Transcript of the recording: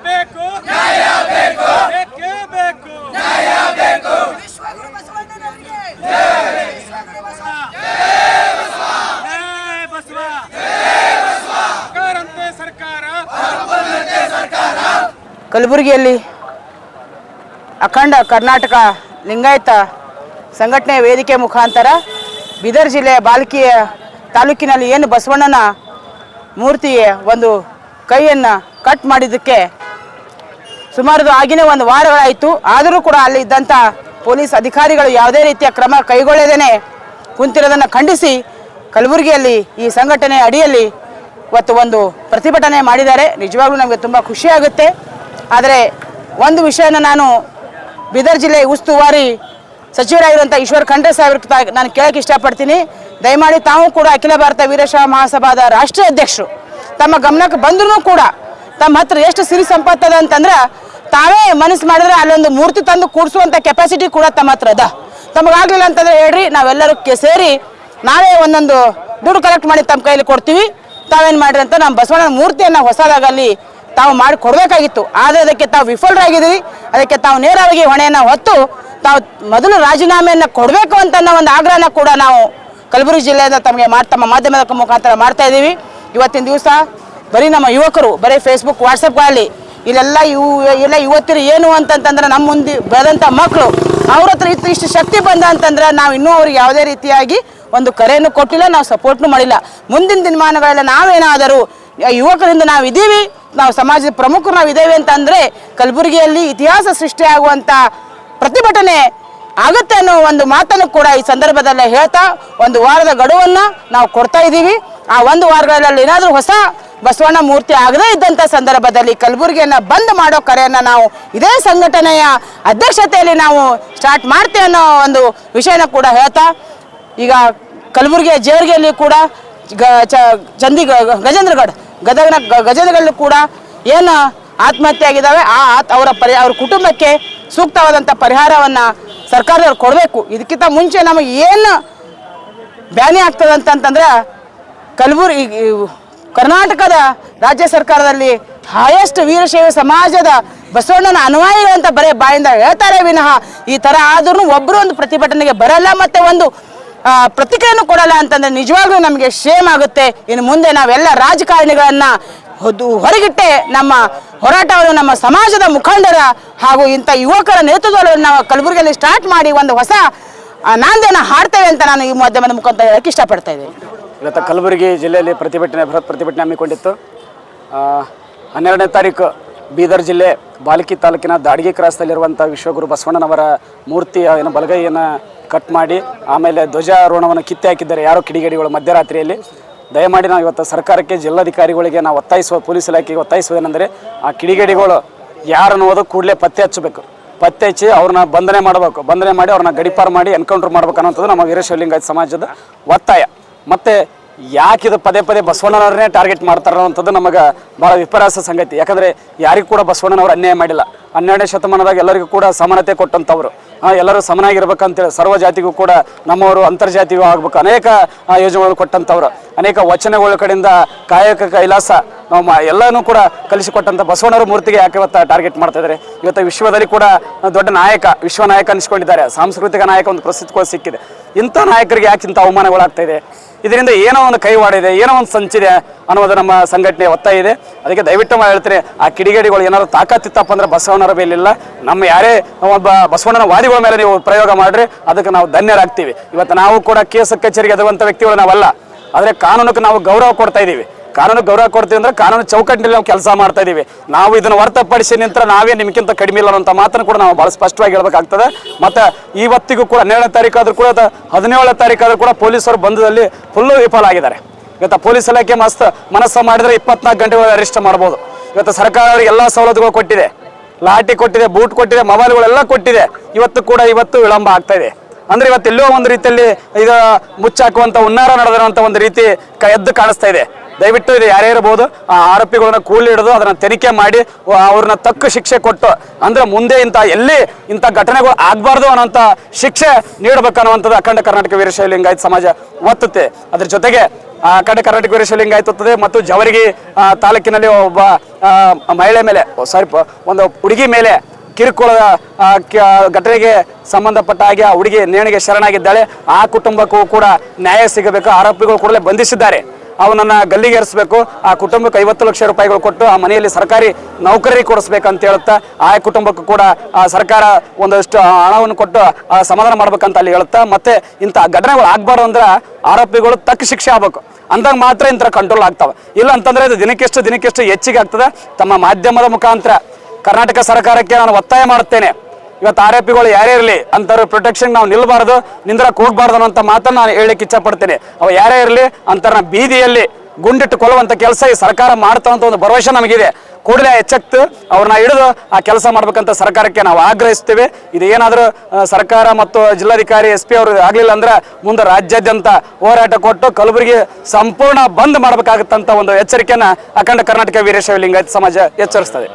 ಬೇಕು ನ್ಯಾಯ ಬೇಕು ಬೇಕೇ ಬೇಕು ನ್ಯಾಯ ಬೇಕು ವಿಶ್ವಗುರು ಬಸವಣ್ಣನವರಿಗೆ ಜೈ ವಿಶ್ವಗುರು ಬಸವ ಜೈ ಬಸವ ಜೈ ಬಸವ ಜೈ ಬಸವ ಸರ್ಕಾರ ಕಲಬುರಗಿಯಲ್ಲಿ ಅಖಂಡ ಕರ್ನಾಟಕ ಲಿಂಗಾಯತ ಸಂಘಟನೆ ವೇದಿಕೆ ಮುಖಾಂತರ ಬೀದರ್ ಜಿಲ್ಲೆಯ ಬಾಲ್ಕಿಯ ತಾಲೂಕಿನಲ್ಲಿ ಏನು ಬಸವಣ್ಣನ ಮೂರ್ತಿಗೆ ಒಂದು ಕೈಯನ್ನು ಕಟ್ ಮಾಡಿದ್ದಕ್ಕೆ ಸುಮಾರು ಆಗಿನ ಒಂದು ವಾರಗಳಾಯಿತು. ಆದರೂ ಕೂಡ ಅಲ್ಲಿ ಇದ್ದಂಥ ಪೊಲೀಸ್ ಅಧಿಕಾರಿಗಳು ಯಾವುದೇ ರೀತಿಯ ಕ್ರಮ ಕೈಗೊಳ್ಳದೇನೆ ಕುಂತಿರೋದನ್ನು ಖಂಡಿಸಿ ಕಲಬುರಗಿಯಲ್ಲಿ ಈ ಸಂಘಟನೆ ಅಡಿಯಲ್ಲಿ ಇವತ್ತು ಒಂದು ಪ್ರತಿಭಟನೆ ಮಾಡಿದ್ದಾರೆ. ನಿಜವಾಗ್ಲೂ ನಮಗೆ ತುಂಬ ಖುಷಿಯಾಗುತ್ತೆ. ಆದರೆ ಒಂದು ವಿಷಯನ ನಾನು ಬೀದರ್ ಜಿಲ್ಲೆ ಉಸ್ತುವಾರಿ ಸಚಿವರಾಗಿರುವಂಥ ಈಶ್ವರ್ ಖಂಡ್ರೆ ಸಾಹೇಬ್ರಿಗೆ ನಾನು ಕೇಳಕ್ಕೆ ಇಷ್ಟಪಡ್ತೀನಿ. ದಯಮಾಡಿ ತಾವು ಕೂಡ ಅಖಿಲ ಭಾರತ ವೀರಶೈವ ಮಹಾಸಭಾದ ರಾಷ್ಟ್ರೀಯ ಅಧ್ಯಕ್ಷರು ತಮ್ಮ ಗಮನಕ್ಕೆ ಬಂದರೂ ಕೂಡ ತಮ್ಮ ಹತ್ರ ಎಷ್ಟು ಸಿರಿ ಸಂಪತ್ತದ ಅಂತಂದ್ರೆ ತಾವೇ ಮನಸ್ಸು ಮಾಡಿದ್ರೆ ಅಲ್ಲೊಂದು ಮೂರ್ತಿ ತಂದು ಕೂಡಿಸುವಂಥ ಕೆಪಾಸಿಟಿ ಕೂಡ ತಮ್ಮ ಹತ್ರ ಅದ. ತಮಗಾಗಲಿಲ್ಲ ಅಂತಂದ್ರೆ ಹೇಳ್ರಿ, ನಾವೆಲ್ಲರೂ ಸೇರಿ ನಾವೇ ಒಂದೊಂದು ದುಡ್ಡು ಕಲೆಕ್ಟ್ ಮಾಡಿ ತಮ್ಮ ಕೈಯಲ್ಲಿ ಕೊಡ್ತೀವಿ. ತಾವೇನು ಮಾಡಿರಿ ಅಂತ ನಮ್ಮ ಬಸವಣ್ಣನ ಮೂರ್ತಿಯನ್ನು ಹೊಸದಾಗಲ್ಲಿ ತಾವು ಮಾಡಿ ಕೊಡಬೇಕಾಗಿತ್ತು. ಆದರೆ ಅದಕ್ಕೆ ತಾವು ವಿಫಲರಾಗಿದ್ದೀವಿ. ಅದಕ್ಕೆ ತಾವು ನೇರವಾಗಿ ಹೊಣೆಯನ್ನು ಹೊತ್ತು ತಾವು ಮೊದಲು ರಾಜೀನಾಮೆಯನ್ನು ಕೊಡಬೇಕು ಅಂತ ಒಂದು ಆಗ್ರಹನ ಕೂಡ ನಾವು ಕಲಬುರಗಿ ಜಿಲ್ಲೆಯಿಂದ ತಮಗೆ ತಮ್ಮ ಮಾಧ್ಯಮದ ಮುಖಾಂತರ ಮಾಡ್ತಾ ಇದ್ದೀವಿ. ಇವತ್ತಿನ ದಿವಸ ಬರೀ ನಮ್ಮ ಯುವಕರು ಬರೀ ಫೇಸ್ಬುಕ್ ವಾಟ್ಸಪ್ಗಳಲ್ಲಿ ಇಲ್ಲೆಲ್ಲ ಯುವತಿರು ಏನು ಅಂತಂತಂದ್ರೆ ನಮ್ಮ ಮುಂದೆ ಬೆಳೆದಂಥ ಮಕ್ಕಳು ಅವ್ರ ಹತ್ರ ಇಷ್ಟು ಶಕ್ತಿ ಬಂದ ಅಂತಂದ್ರೆ ನಾವು ಇನ್ನೂ ಅವ್ರಿಗೆ ಯಾವುದೇ ರೀತಿಯಾಗಿ ಒಂದು ಕರೆಯನ್ನು ಕೊಟ್ಟಿಲ್ಲ, ನಾವು ಸಪೋರ್ಟ್ನು ಮಾಡಿಲ್ಲ. ಮುಂದಿನ ದಿನಮಾನಗಳೆಲ್ಲ ನಾವೇನಾದರೂ ಯುವಕರಿಂದ ನಾವು ಇದ್ದೀವಿ, ನಾವು ಸಮಾಜದ ಪ್ರಮುಖರು ನಾವು ಇದ್ದೇವೆ ಅಂತಂದರೆ ಕಲಬುರಗಿಯಲ್ಲಿ ಇತಿಹಾಸ ಸೃಷ್ಟಿಯಾಗುವಂಥ ಪ್ರತಿಭಟನೆ ಆಗುತ್ತೆ ಅನ್ನೋ ಒಂದು ಮಾತನ್ನು ಕೂಡ ಈ ಸಂದರ್ಭದಲ್ಲಿ ಹೇಳ್ತಾ ಒಂದು ವಾರದ ಗಡುವನ್ನು ನಾವು ಕೊಡ್ತಾ ಇದ್ದೀವಿ. ಆ ಒಂದು ವಾರಗಳಲ್ಲಿ ಏನಾದರೂ ಹೊಸ ಬಸವಣ್ಣ ಮೂರ್ತಿ ಆಗದೇ ಇದ್ದಂಥ ಸಂದರ್ಭದಲ್ಲಿ ಕಲಬುರಗಿಯನ್ನು ಬಂದ್ ಮಾಡೋ ಕರೆಯನ್ನು ನಾವು ಇದೇ ಸಂಘಟನೆಯ ಅಧ್ಯಕ್ಷತೆಯಲ್ಲಿ ನಾವು ಸ್ಟಾರ್ಟ್ ಮಾಡ್ತೇವೆ ಅನ್ನೋ ಒಂದು ವಿಷಯನ ಕೂಡ ಹೇಳ್ತಾ ಈಗ ಕಲಬುರಗಿಯ ಜೇವರ್ಗಿಯಲ್ಲಿ ಕೂಡ ಗಜೇಂದ್ರಗಢ ಕೂಡ ಏನು ಆತ್ಮಹತ್ಯೆ ಆಗಿದ್ದಾವೆ ಅವ್ರ ಕುಟುಂಬಕ್ಕೆ ಸೂಕ್ತವಾದಂಥ ಪರಿಹಾರವನ್ನು ಸರ್ಕಾರದವ್ರು ಕೊಡಬೇಕು. ಇದಕ್ಕಿಂತ ಮುಂಚೆ ನಮಗೆ ಏನು ಬ್ಯಾನಿ ಆಗ್ತದೆ ಅಂತಂತಂದ್ರೆ ಕರ್ನಾಟಕದ ರಾಜ್ಯ ಸರ್ಕಾರದಲ್ಲಿ ಹೈಯೆಸ್ಟ್ ವೀರಶೈವ ಸಮಾಜದ ಬಸವಣ್ಣನ ಅನುಯಾಯಿಗಳಂತ ಬರೀ ಬಾಯಿಂದ ಹೇಳ್ತಾರೆ ವಿನಃ ಈ ಥರ ಆದ್ರೂ ಒಬ್ಬರು ಒಂದು ಪ್ರತಿಭಟನೆಗೆ ಬರಲ್ಲ ಮತ್ತು ಒಂದು ಪ್ರತಿಕ್ರಿಯೆಯನ್ನು ಕೊಡಲ್ಲ ಅಂತಂದರೆ ನಿಜವಾಗ್ಲೂ ನಮಗೆ ಶೇಮ್ ಆಗುತ್ತೆ. ಇನ್ನು ಮುಂದೆ ನಾವೆಲ್ಲ ರಾಜಕಾರಣಿಗಳನ್ನು ಹೊರಗಿಟ್ಟೆ ನಮ್ಮ ಹೋರಾಟವನ್ನು ನಮ್ಮ ಸಮಾಜದ ಮುಖಂಡರ ಹಾಗೂ ಇಂಥ ಯುವಕರ ನೇತೃತ್ವವನ್ನು ನಾವು ಕಲಬುರಗಿಯಲ್ಲಿ ಸ್ಟಾರ್ಟ್ ಮಾಡಿ ಒಂದು ಹೊಸ ನಾಂದಿಯನ್ನು ಹಾಡ್ತೇವೆ ಅಂತ ನಾನು ಈ ಮಾಧ್ಯಮದ ಮುಖಾಂತರ ಹೇಳಕ್ಕೆ ಇಷ್ಟಪಡ್ತಾ ಇದ್ದೇನೆ. ಇವತ್ತು ಕಲಬುರಗಿ ಜಿಲ್ಲೆಯಲ್ಲಿ ಬೃಹತ್ ಪ್ರತಿಭಟನೆ ಹಮ್ಮಿಕೊಂಡಿತ್ತು. 12ನೇ ತಾರೀಕು ಬೀದರ್ ಜಿಲ್ಲೆ ಬಾಲ್ಕಿ ತಾಲೂಕಿನ ದಾಡಿಗೆ ಕ್ರಾಸ್ನಲ್ಲಿರುವಂಥ ವಿಶ್ವಗುರು ಬಸವಣ್ಣನವರ ಮೂರ್ತಿಯ ಬಲಗೈಯನ್ನು ಕಟ್ ಮಾಡಿ ಆಮೇಲೆ ಧ್ವಜಾರೋಹಣವನ್ನು ಕಿತ್ತೆ ಹಾಕಿದ್ದಾರೆ ಯಾರೋ ಕಿಡಿಗೇಡಿಗಳು ಮಧ್ಯರಾತ್ರಿಯಲ್ಲಿ. ದಯಮಾಡಿ ನಾವು ಇವತ್ತು ಸರ್ಕಾರಕ್ಕೆ ಜಿಲ್ಲಾಧಿಕಾರಿಗಳಿಗೆ ನಾವು ಪೊಲೀಸ್ ಇಲಾಖೆಗೆ ಒತ್ತಾಯಿಸುವುದೇನೆಂದರೆ ಆ ಕಿಡಿಗೇಡಿಗಳು ಯಾರು ಅನ್ನೋದು ಕೂಡಲೇ ಪತ್ತೆ ಹಚ್ಚಬೇಕು. ಪತ್ತೆ ಹಚ್ಚಿ ಅವ್ರನ್ನ ಬಂಧನೆ ಮಾಡಬೇಕು. ಬಂಧನೆ ಮಾಡಿ ಅವ್ರನ್ನ ಗಡಿಪಾರು ಮಾಡಿ ಎನ್ಕೌಂಟರ್ ಮಾಡ್ಬೇಕು ಅನ್ನೋಂಥದ್ದು ನಮ್ಮ ವೀರಶೈವ ಲಿಂಗಾಯತ ಸಮಾಜದ ಒತ್ತಾಯ. ಮತ್ತು ಯಾಕಿದು ಪದೇ ಬಸವಣ್ಣನವ್ರನ್ನೇ ಟಾರ್ಗೆಟ್ ಮಾಡ್ತಾರೆ ಅನ್ನೋಂಥದ್ದು ನಮಗೆ ಭಾಳ ವಿಪರ್ಯಾಸ ಸಂಗತಿ. ಯಾಕಂದರೆ ಯಾರಿಗೂ ಕೂಡ ಬಸವಣ್ಣನವರು ಅನ್ಯಾಯ ಮಾಡಿಲ್ಲ. 12ನೇ ಶತಮಾನದಾಗ ಎಲ್ಲರಿಗೂ ಕೂಡ ಸಮಾನತೆ ಕೊಟ್ಟಂಥವ್ರು, ಎಲ್ಲರೂ ಸಮನಾಗಿರ್ಬೇಕಂತೇಳಿ ಸರ್ವ ಜಾತಿಗೂ ಕೂಡ ನಮ್ಮವರು ಅಂತರ್ಜಾತಿಗೂ ಆಗ್ಬೇಕು ಅನೇಕ ಯೋಜನೆಗಳನ್ನು ಕೊಟ್ಟಂಥವ್ರು, ಅನೇಕ ವಚನಗಳ ಕಡೆಯಿಂದ ಕಾಯಕ ಕೈಲಾಸ ನಾವು ಎಲ್ಲನೂ ಕೂಡ ಕಲಿಸಿಕೊಟ್ಟಂಥ ಬಸವಣ್ಣವ್ರ ಮೂರ್ತಿಗೆ ಯಾಕೆ ಇವತ್ತು ಟಾರ್ಗೆಟ್ ಮಾಡ್ತಾ ಇದ್ದಾರೆ. ಇವತ್ತು ವಿಶ್ವದಲ್ಲಿ ಕೂಡ ದೊಡ್ಡ ನಾಯಕ, ವಿಶ್ವ ನಾಯಕ ಅನಿಸ್ಕೊಂಡಿದ್ದಾರೆ, ಸಾಂಸ್ಕೃತಿಕ ನಾಯಕ ಒಂದು ಪ್ರಸಿದ್ಧಿ ಕೂಡ ಸಿಕ್ಕಿದೆ. ಇಂಥ ನಾಯಕರಿಗೆ ಯಾಕೆ ಇಂಥ ಅವಮಾನಗಳಾಗ್ತಾ ಇದೆ? ಇದರಿಂದ ಏನೋ ಒಂದು ಕೈವಾಡಿದೆ, ಏನೋ ಒಂದು ಸಂಚಿದೆ ಅನ್ನೋದು ನಮ್ಮ ಸಂಘಟನೆ ಒತ್ತಾಯ ಇದೆ. ಅದಕ್ಕೆ ದಯವಿಟ್ಟು ಹೇಳ್ತೀನಿ, ಆ ಕಿಡಿಗೇಡಿಗಳು ಏನಾದ್ರು ತಾಕತ್ತಿತ್ತಪ್ಪ ಅಂದ್ರೆ ಬಸವಣ್ಣರ ಮೇಲಿಲ್ಲ, ನಮ್ಮ ಯಾರೇ ಒಬ್ಬ ಬಸವಣ್ಣನ ವಾದಿಗಳ ಮೇಲೆ ನೀವು ಪ್ರಯೋಗ ಮಾಡ್ರಿ ಅದಕ್ಕೆ ನಾವು ಧನ್ಯರಾಗ್ತೀವಿ. ಇವತ್ತು ನಾವು ಕೂಡ ಕೇಸ್ ಕಚೇರಿಗೆ ಎದುರುವಂಥ ವ್ಯಕ್ತಿಗಳು ನಾವಲ್ಲ. ಆದರೆ ಕಾನೂನಕ್ಕೆ ನಾವು ಗೌರವ ಕೊಡ್ತಾ ಇದ್ದೀವಿ. ಕಾನೂನು ಗೌರವ ಕೊಡ್ತೀವಿ ಅಂದ್ರೆ ಕಾನೂನು ಚೌಕಟ್ಟಿನಲ್ಲಿ ನಾವು ಕೆಲಸ ಮಾಡ್ತಾ ಇದೀವಿ. ನಾವು ಇದನ್ನು ಹೊರತುಪಡಿಸಿ ನಿಂತರ ನಾವೇ ನಿಮ್ಗಿಂತ ಕಡಿಮೆ ಇಲ್ಲ ಅನ್ನೋ ಮಾತನ್ನು ಕೂಡ ನಾವು ಭಾಳ ಸ್ಪಷ್ಟವಾಗಿ ಹೇಳ್ಬೇಕಾಗ್ತದೆ. ಮತ್ತು ಇವತ್ತಿಗೂ ಕೂಡ 12ನೇ ತಾರೀಕು ಆದರೂ ಕೂಡ 17ನೇ ತಾರೀಕು ಆದರೂ ಕೂಡ ಪೊಲೀಸರು ಬಂಧದಲ್ಲಿ ಫುಲ್ಲು ವಿಫಲ ಆಗಿದ್ದಾರೆ. ಇವತ್ತು ಪೊಲೀಸ್ ಇಲಾಖೆ ಮನಸ್ಸು ಮಾಡಿದರೆ 24 ಗಂಟೆಗಳ ಅರೆಸ್ಟ್ ಮಾಡ್ಬೋದು. ಇವತ್ತು ಸರ್ಕಾರ ಅವರಿಗೆ ಎಲ್ಲ ಸವಲತ್ತುಗಳು ಕೊಟ್ಟಿದೆ, ಲಾಠಿ ಕೊಟ್ಟಿದೆ, ಬೂಟ್ ಕೊಟ್ಟಿದೆ, ಮೊಬೈಲ್ಗಳೆಲ್ಲ ಕೊಟ್ಟಿದೆ. ಇವತ್ತು ವಿಳಂಬ ಆಗ್ತಾ ಇದೆ. ಅಂದ್ರೆ ಇವತ್ತೆಲ್ಲೋ ಒಂದು ರೀತಿಯಲ್ಲಿ ಈಗ ಮುಚ್ಚಾಕುವಂಥ ಹುನ್ನಾರ ನಡೆದಿರುವಂಥ ಒಂದು ರೀತಿ ಎದ್ದು ಕಾಣಿಸ್ತಾ ಇದೆ. ದಯವಿಟ್ಟು ಇದು ಯಾರೇ ಇರಬಹುದು, ಆ ಆರೋಪಿಗಳನ್ನ ಕೂಲಿ ಹಿಡಿದು ಅದನ್ನ ತನಿಖೆ ಮಾಡಿ ಅವ್ರನ್ನ ತಕ್ಕ ಶಿಕ್ಷೆ ಕೊಟ್ಟು ಅಂದ್ರೆ ಮುಂದೆ ಇಂಥ ಘಟನೆಗಳು ಆಗಬಾರ್ದು ಅನ್ನೋಂಥ ಶಿಕ್ಷೆ ನೀಡಬೇಕನ್ನುವಂಥದ್ದು ಅಖಂಡ ಕರ್ನಾಟಕ ವೀರಶೈವ ಲಿಂಗಾಯತ ಸಮಾಜ ಒತ್ತುತ್ತೆ. ಅದ್ರ ಜೊತೆಗೆ ಅಖಂಡ ಕರ್ನಾಟಕ ವೀರಶೈವ ಲಿಂಗಾಯತ ಮತ್ತು ಜವರಗಿ ತಾಲೂಕಿನಲ್ಲಿ ಒಬ್ಬ ಮಹಿಳೆ ಮೇಲೆ ಒಂದು ಹುಡುಗಿ ಮೇಲೆ ಕಿರುಕುಳದ ಘಟನೆಗೆ ಸಂಬಂಧಪಟ್ಟ ಹಾಗೆ ಆ ಹುಡುಗಿ ನೇಣಿಗೆ ಶರಣಾಗಿದ್ದಾಳೆ. ಆ ಕುಟುಂಬಕ್ಕೂ ಕೂಡ ನ್ಯಾಯ ಸಿಗಬೇಕು. ಆರೋಪಿಗಳು ಕೂಡಲೇ ಬಂಧಿಸಿದ್ದಾರೆ. ಅವನನ್ನು ಗಲ್ಲಿಗೇರಿಸಬೇಕು. ಆ ಕುಟುಂಬಕ್ಕೆ 50 ಲಕ್ಷ ರೂಪಾಯಿಗಳು ಕೊಟ್ಟು ಆ ಮನೆಯಲ್ಲಿ ಸರ್ಕಾರಿ ನೌಕರರಿಗೆ ಕೊಡಿಸ್ಬೇಕಂತ ಹೇಳುತ್ತಾ ಆ ಕುಟುಂಬಕ್ಕೂ ಕೂಡ ಆ ಸರ್ಕಾರ ಒಂದಷ್ಟು ಹಣವನ್ನು ಕೊಟ್ಟು ಸಮಾಧಾನ ಮಾಡ್ಬೇಕಂತ ಅಲ್ಲಿ ಹೇಳುತ್ತಾ, ಮತ್ತೆ ಇಂಥ ಘಟನೆಗಳು ಆಗ್ಬಾರ್ದು ಅಂದ್ರೆ ಆರೋಪಿಗಳು ತಕ್ಕ ಶಿಕ್ಷೆ ಆಗ್ಬೇಕು. ಅಂದಾಗ ಮಾತ್ರ ಇಂಥ ಕಂಟ್ರೋಲ್ ಆಗ್ತಾವೆ. ಇಲ್ಲ ಅಂತಂದ್ರೆ ಇದು ದಿನಕ್ಕೆಷ್ಟು ಹೆಚ್ಚಿಗೆ ಆಗ್ತದೆ. ತಮ್ಮ ಮಾಧ್ಯಮದ ಮುಖಾಂತರ ಕರ್ನಾಟಕ ಸರ್ಕಾರಕ್ಕೆ ನಾನು ಒತ್ತಾಯ ಮಾಡುತ್ತೇನೆ. ಇವತ್ತು ಆರೋಪಿಗಳು ಯಾರೇ ಇರಲಿ ಅಂಥವ್ರ ಪ್ರೊಟೆಕ್ಷನ್ ನಾವು ನಿಲ್ಲಬಾರ್ದು, ನಿಂದ್ರಕ್ಕೆ ಹೋಗ್ಬಾರ್ದು ಅನ್ನೋಂಥ ಮಾತನ್ನು ನಾನು ಹೇಳಲಿಕ್ಕೆ ಇಚ್ಛಪಡ್ತೇನೆ. ಅವು ಯಾರೇ ಇರಲಿ ಅಂಥವ್ರನ್ನ ಬೀದಿಯಲ್ಲಿ ಗುಂಡಿಟ್ಟು ಕೊಲ್ಲುವಂಥ ಕೆಲಸ ಈ ಸರ್ಕಾರ ಮಾಡ್ತಾವಂಥ ಒಂದು ಭರವಸೆ ನಮಗಿದೆ. ಕೂಡಲೇ ಎಚ್ಚೆತ್ತು ಅವ್ರನ್ನ ಹಿಡಿದು ಆ ಕೆಲಸ ಮಾಡ್ಬೇಕಂತ ಸರ್ಕಾರಕ್ಕೆ ನಾವು ಆಗ್ರಹಿಸ್ತೇವೆ. ಇದು ಏನಾದರೂ ಸರ್ಕಾರ ಮತ್ತು ಜಿಲ್ಲಾಧಿಕಾರಿ SP ಅವರು ಆಗಲಿಲ್ಲ ಅಂದ್ರೆ ಮುಂದೆ ರಾಜ್ಯಾದ್ಯಂತ ಹೋರಾಟ ಕೊಟ್ಟು ಕಲಬುರಗಿ ಸಂಪೂರ್ಣ ಬಂದ್ ಮಾಡಬೇಕಾಗುತ್ತಂತ ಒಂದು ಎಚ್ಚರಿಕೆಯನ್ನು ಅಖಂಡ ಕರ್ನಾಟಕ ವೀರಶೈವ ಲಿಂಗಾಯತ ಸಮಾಜ ಎಚ್ಚರಿಸ್ತದೆ.